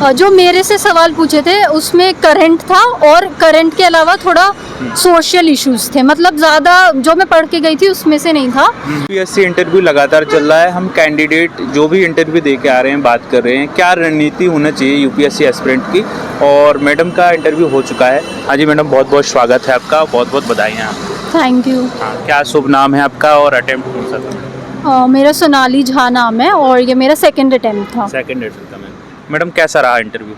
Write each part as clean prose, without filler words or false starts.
जो मेरे से सवाल पूछे थे उसमें करंट था और करंट के अलावा थोड़ा सोशल इश्यूज थे, मतलब ज़्यादा जो मैं पढ़ के गई थी उसमें से नहीं था। यूपीएससी इंटरव्यू लगातार चल रहा है, हम कैंडिडेट जो भी इंटरव्यू दे के आ रहे हैं बात कर रहे हैं क्या रणनीति होना चाहिए यूपीएससी एस्पिरेंट की, और मैडम का इंटरव्यू हो चुका है। हाँ जी मैडम, बहुत बहुत स्वागत है आपका, बहुत बहुत बधाई आपको। Thank you. हाँ, क्या शुभ नाम है आपका और अटेम्प्ट कौन सा था? मेरा सोनाली झा नाम है और ये मेरा सेकंड अटेम्प्ट था। सेकंड अटेम्प्ट था मैडम। कैसा रहा इंटरव्यू?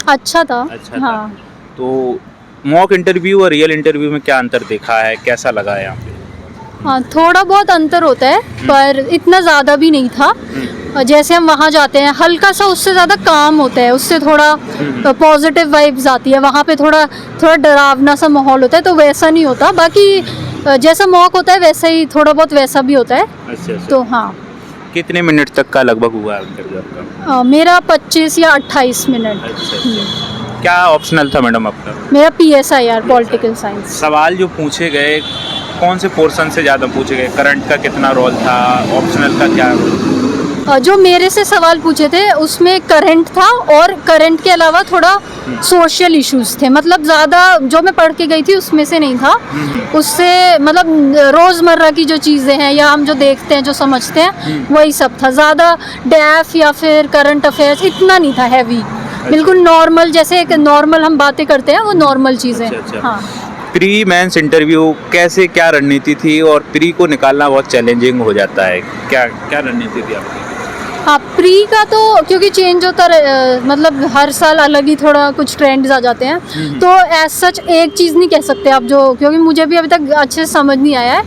अच्छा था। अच्छा हाँ था। तो मॉक इंटरव्यू और रियल इंटरव्यू में क्या अंतर देखा है, कैसा लगा है यहाँ पे? हाँ, थोड़ा बहुत अंतर होता है पर इतना ज़्यादा भी नहीं था। जैसे हम वहाँ जाते हैं हल्का सा उससे ज़्यादा काम होता है, उससे थोड़ा पॉजिटिव वाइब्स आती है। वहाँ पे थोड़ा डरावना सा माहौल होता है, तो वैसा नहीं होता। बाकी जैसा मॉक होता है वैसा ही थोड़ा बहुत वैसा भी होता है। अच्छा। तो हाँ। कितने मिनट तक का लगभग हुआ इंटरव्यू आपका? मेरा 25 या 28 मिनट। अच्छा। क्या ऑप्शनल था मैडम आपका? मेरा PSIR पॉलिटिकल साइंस। सवाल जो पूछे गए कौन से पोर्शन से ज़्यादा पूछे गए? करंट का कितना रोल था, ऑप्शनल का क्या रोल? जो मेरे से सवाल पूछे थे उसमें करंट था और करंट के अलावा थोड़ा सोशल इश्यूज थे, मतलब ज़्यादा जो मैं पढ़ के गई थी उसमें से नहीं था। उससे मतलब रोज़मर्रा की जो चीज़ें हैं या हम जो देखते हैं जो समझते हैं वही सब था। ज़्यादा डैफ या फिर करंट अफेयर्स इतना नहीं था हैवी, बिल्कुल नॉर्मल, जैसे एक नॉर्मल हम बातें करते हैं वो नॉर्मल चीज़ें। अच्छा। हाँ। प्री मेंस इंटरव्यू कैसे, क्या रणनीति थी, और प्री को निकालना बहुत चैलेंजिंग हो जाता है, क्या क्या रणनीति थी आपकी? हाँ, प्री का तो क्योंकि चेंज होता मतलब हर साल अलग ही थोड़ा कुछ ट्रेंड्स आ जाते हैं, तो एज सच एक चीज़ नहीं कह सकते आप, जो क्योंकि मुझे भी अभी तक अच्छे से समझ नहीं आया है।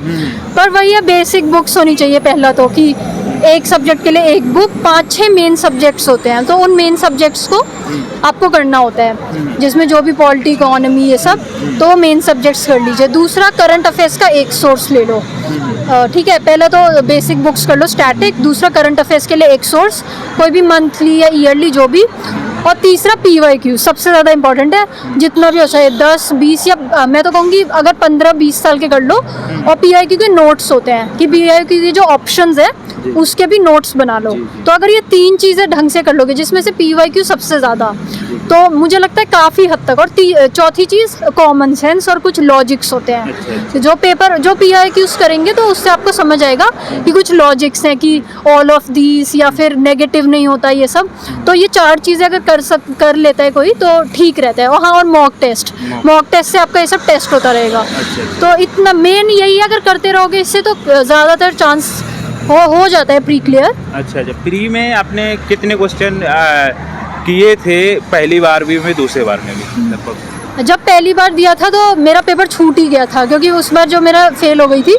पर वही है, बेसिक बुक्स होनी चाहिए पहला तो, कि एक सब्जेक्ट के लिए एक बुक, 5-6 मेन सब्जेक्ट्स होते हैं, तो उन मेन सब्जेक्ट्स को आपको करना होता है, जिसमें जो भी पॉलिटी इकोनॉमी ये सब, तो मेन सब्जेक्ट्स कर लीजिए। दूसरा, करंट अफेयर्स का एक सोर्स ले लो। ठीक है, पहले तो बेसिक बुक्स कर लो स्टैटिक, दूसरा करंट अफेयर्स के लिए एक सोर्स, कोई भी मंथली या ईयरली जो भी, और तीसरा PYQ सबसे ज़्यादा इंपॉर्टेंट है, जितना भी हो चाहे 10-20 या मैं तो कहूँगी अगर 15-20 साल के कर लो। और PYQ के नोट्स होते हैं कि PYQ के जो ऑप्शंस है उसके भी नोट्स बना लो। तो अगर ये 3 चीज़ें ढंग से कर लोगे, जिसमें से PYQ सबसे ज़्यादा, तो मुझे लगता है काफ़ी हद तक। और चौथी चीज़ कॉमन सेंस और कुछ लॉजिक्स होते हैं। जो PYQs करेंगे तो उससे आपको समझ आएगा कि कुछ लॉजिक्स हैं कि ऑल ऑफ दीज या फिर नेगेटिव नहीं होता ये सब। तो ये 4 चीज़ें अगर कर लेता है कोई तो ठीक रहता है। और हाँ, और मॉक टेस्ट से आपका ये सब टेस्ट होता रहेगा। तो इतना मेन यही है, अगर करते रहोगे इससे तो ज़्यादातर चांस हो जाता है प्री क्लियर। अच्छा। प्री में आपने कितने क्वेश्चन किए थे, पहली बार भी में, दूसरे बार में भी लगभग? जब पहली बार दिया था तो मेरा पेपर छूट ही गया था, क्योंकि उस बार जो मेरा फेल हो गई थी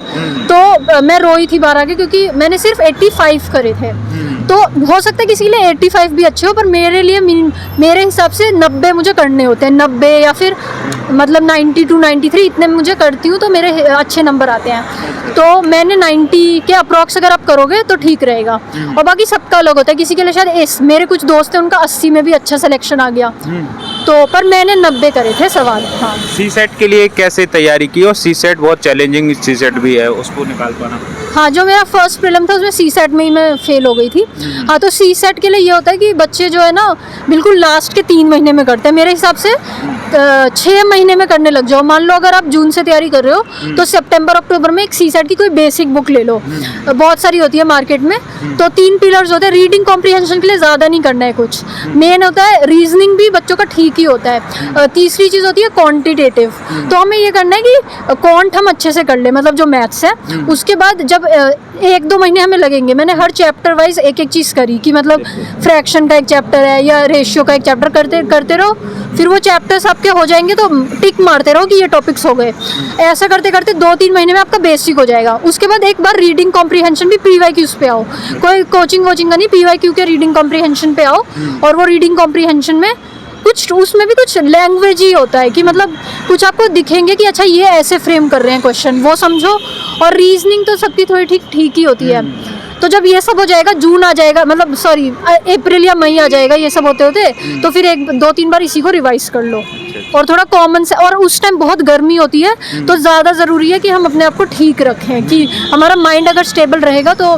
तो मैं रोई थी बाहर आके, क्योंकि मैंने सिर्फ 85 करे थे। तो हो सकता है किसी के लिए 85 भी अच्छे हो, पर मेरे लिए मेरे हिसाब से 90 मुझे करने होते हैं, 90 या फिर मतलब 92-93 इतने मुझे करती हूँ तो मेरे अच्छे नंबर आते हैं। तो मैंने 90 के अप्रॉक्स अगर आप करोगे तो ठीक रहेगा। और बाकी सबका अलग होता है, किसी के लिए शायद मेरे कुछ दोस्त हैं उनका 80 में भी अच्छा सिलेक्शन आ गया। तो पर मैंने 90 करे थे सवाल। हाँ। CSET के लिए कैसे तैयारी की? और CSET बहुत चैलेंजिंग CSET भी है, उसको निकाल पाना। हाँ, जो मेरा फर्स्ट प्रीलिम था उसमें CSET में ही मैं फेल हो गई थी। हाँ, तो CSET के लिए ये होता है कि बच्चे जो है ना बिल्कुल लास्ट के 3 महीने में करते हैं। मेरे हिसाब से 6 महीने में करने लग जाओ। मान लो अगर आप जून से तैयारी कर रहे हो तो सितंबर-अक्टूबर में एक CSET की कोई बेसिक बुक ले लो, बहुत सारी होती है मार्केट में। तो 3 पिलर्स होते हैं। रीडिंग कॉम्प्रिहेंशन के लिए ज़्यादा नहीं करना है कुछ, मेन होता है रीजनिंग भी बच्चों का ठीक ही होता है। तीसरी चीज़ होती है क्वांटिटेटिव। तो हमें ये करना है कि क्वांट हम अच्छे से कर ले, मतलब जो मैथ्स है। उसके बाद जब 1-2 महीने हमें लगेंगे, मैंने हर चैप्टर वाइज एक चीज़ करी, कि मतलब फ्रैक्शन का एक चैप्टर है या रेशियो का एक चैप्टर करते रहो, फिर वो चैप्टर्स आपके हो जाएंगे तो टिक मारते रहो कि ये टॉपिक्स हो गए। ऐसा करते करते 2-3 महीने में आपका बेसिक हो जाएगा। उसके बाद एक बार रीडिंग कॉम्प्रिहेंशन भी PYQs पे आओ, कोई कोचिंग का नहीं, PYQ के रीडिंग कॉम्प्रिहेंशन पे आओ। और वो रीडिंग कॉम्प्रिहेंशन में कुछ उसमें भी कुछ लैंग्वेज ही होता है, कि मतलब कुछ आपको दिखेंगे कि अच्छा ये ऐसे फ्रेम कर रहे हैं क्वेश्चन, वो समझो। और रीजनिंग तो सबकी थोड़ी ठीक ही होती है। तो जब ये सब हो जाएगा, जून आ जाएगा, मतलब सॉरी अप्रैल या मई आ जाएगा, ये सब होते होते तो फिर 1-2-3 बार इसी को रिवाइज कर लो। और थोड़ा कॉमन से, और उस टाइम बहुत गर्मी होती है तो ज़्यादा ज़रूरी है कि हम अपने आप को ठीक रखें, कि हमारा माइंड अगर स्टेबल रहेगा तो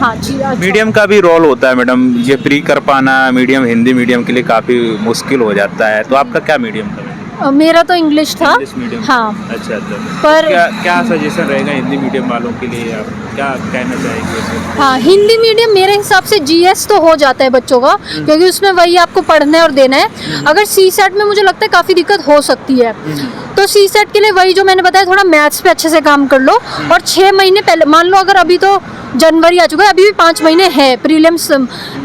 हाँ जी अच्छा। मीडियम का भी रोल होता है मैडम, ये प्री कर पाना मीडियम हिंदी मीडियम के लिए काफ़ी मुश्किल हो जाता है, तो आपका क्या मीडियम था? मेरा तो इंग्लिश था। English medium. हाँ अच्छा अच्छा। पर क्या सजेशन रहेगा हिंदी मीडियम वालों के लिए, आप क्या कहना चाहेंगे इसमें? हाँ हिंदी मीडियम मेरे हिसाब से जीएस तो हो जाता है बच्चों का, क्योंकि उसमें वही आपको पढ़ना है और देना है। अगर सी सेट में मुझे लगता है काफ़ी दिक्कत हो सकती है, तो सी सेट के लिए वही जो मैंने बताया, थोड़ा मैथ्स पे अच्छे से काम कर लो। और 6 महीने पहले, मान लो अगर अभी तो जनवरी आ चुका है, अभी भी 5 महीने है, प्रीलिम्स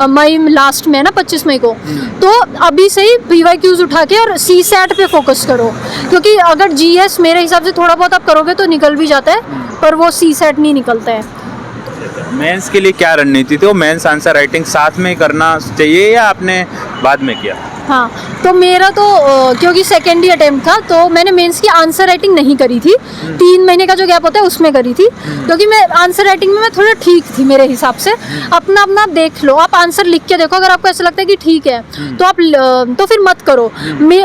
मई लास्ट में है ना, 25 मई को, तो अभी से ही PYQs उठा के और सी सेट पे फोकस करो, क्योंकि अगर जीएस मेरे हिसाब से थोड़ा बहुत आप करोगे तो निकल भी जाता है, पर वो सी सेट नहीं निकलता है। मेंस के लिए क्या रणनीति थी? वो मेंस आंसर राइटिंग साथ में करना चाहिए या आपने बाद में किया? हाँ तो मेरा तो क्योंकि सेकेंड ही अटेम्प्ट था, तो मैंने मेंस की आंसर राइटिंग नहीं करी थी। 3 महीने का जो गैप होता है उसमें करी थी, क्योंकि मैं आंसर राइटिंग में मैं थोड़ा ठीक थी मेरे हिसाब से। अपना अपना आप देख लो, आप आंसर लिख के देखो, अगर आपको ऐसा लगता है कि ठीक है तो आप तो फिर मत करो।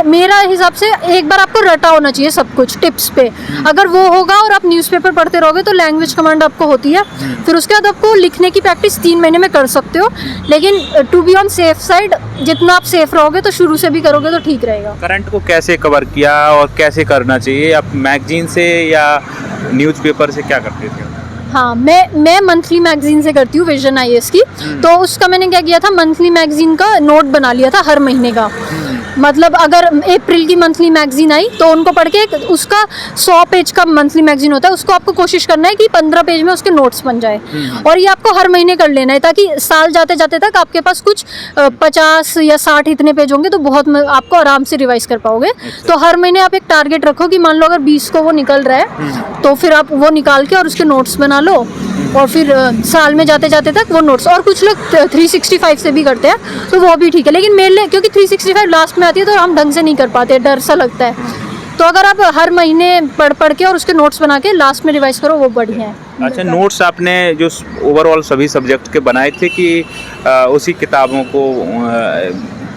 मेरा हिसाब से एक बार आपको रटा होना चाहिए सब कुछ टिप्स पे, अगर वो होगा और आप न्यूज़पेपर पढ़ते रहोगे तो लैंग्वेज कमांड आपको होती है। फिर उसके बाद आपको लिखने की प्रैक्टिस 3 महीने में कर सकते हो, लेकिन to be on safe side जितना आप सेफ रहोगे तो शुरू से भी करोगे तो ठीक रहेगा। करंट को कैसे कवर किया और कैसे करना चाहिए? आप मैगजीन से या न्यूज़पेपर से क्या करते थे? हाँ मैं मंथली मैगजीन से करती हूँ, विजन IAS की। तो उसका मैंने क्या किया था, मंथली मैगजीन का नोट बना लिया था हर महीने का। मतलब अगर अप्रैल की मंथली मैगजीन आई तो उनको पढ़ के, उसका 100 पेज का मंथली मैगजीन होता है, उसको आपको कोशिश करना है कि 15 पेज में उसके नोट्स बन जाए। और ये आपको हर महीने कर लेना है, ताकि साल जाते जाते तक आपके पास कुछ 50 या 60 इतने पेज होंगे, तो बहुत आपको आराम से रिवाइज कर पाओगे। तो हर महीने आप एक टारगेट रखो कि मान लो अगर 20 को वो निकल रहा है, तो फिर आप वो निकाल के और उसके नोट्स बना लो, और फिर साल में जाते जाते तक वो नोट्स। और कुछ लोग 365 से भी करते हैं, तो वो भी ठीक है, लेकिन मेरे लिए क्योंकि 365 लास्ट में आती है तो हम ढंग से नहीं कर पाते, डर सा लगता है। तो अगर आप हर महीने पढ़ के और उसके नोट्स बना के लास्ट में रिवाइज करो, वो बढ़िया है। अच्छा, नोट्स आपने जो ओवरऑल सभी सब्जेक्ट के बनाए थे कि उसी किताबों को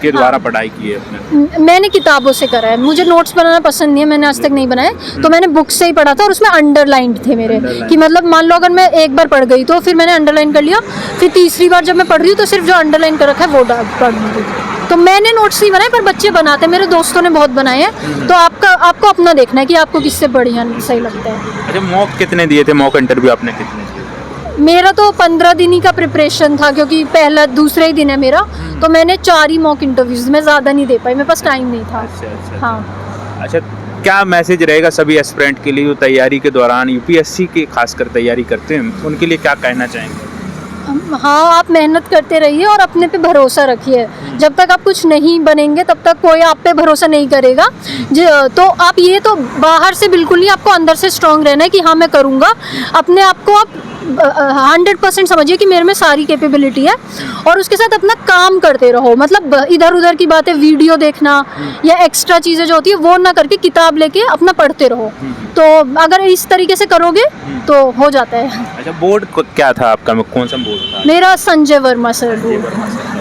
के द्वारा पढ़ाई की है आपने? मैंने किताबों से करा है, मुझे नोट्स बनाना पसंद नहीं है, मैंने आज तक नहीं बनाए, तो मैंने बुक से ही पढ़ा था। और उसमें अंडरलाइंड थे मेरे, कि मतलब मान लो अगर मैं एक बार पढ़ गई तो फिर मैंने अंडरलाइन कर लिया, फिर तीसरी बार जब मैं पढ़ रही हूँ तो सिर्फ जो अंडरलाइन कर रखा है वो पढ़ लूँगी। तो मैंने नोट्स नहीं बनाए, पर बच्चे बनाते हैं, मेरे दोस्तों ने बहुत बनाए हैं। तो आपको अपना देखना है कि आपको किससे बढ़िया सही लगता है। अच्छा, मॉक कितने दिए थे? मॉक इंटरव्यू आपने कितने दिए? मेरा तो 15 दिन ही का प्रिपरेशन था, क्योंकि पहला दूसरा ही दिन है मेरा, तो मैंने 4 ही मॉक इंटरव्यूज, मैं ज़्यादा नहीं दे पाई, मेरे पास टाइम नहीं था। अच्छा। हाँ अच्छा, क्या मैसेज रहेगा सभी एस्पिरेंट के लिए जो तैयारी के दौरान UPSC की खासकर तैयारी करते हैं, उनके लिए क्या कहना चाहेंगे? हाँ, आप मेहनत करते रहिए और अपने पे भरोसा रखिए। जब तक आप कुछ नहीं बनेंगे तब तक कोई आप पे भरोसा नहीं करेगा। तो आप ये तो बाहर से बिल्कुल नहीं, आपको अंदर से स्ट्रांग रहना है कि हाँ मैं करूँगा। अपने आप को आप 100% समझिए कि मेरे में सारी कैपेबिलिटी है, और उसके साथ अपना काम करते रहो। मतलब इधर उधर की बातें, वीडियो देखना या एक्स्ट्रा चीज़ें जो होती है वो ना करके किताब लेके अपना पढ़ते रहो। तो अगर इस तरीके से करोगे तो हो जाता है। अच्छा, बोर्ड क्या था आपका? कौन सा बोर्ड था? मेरा संजय वर्मा सर बोर्ड।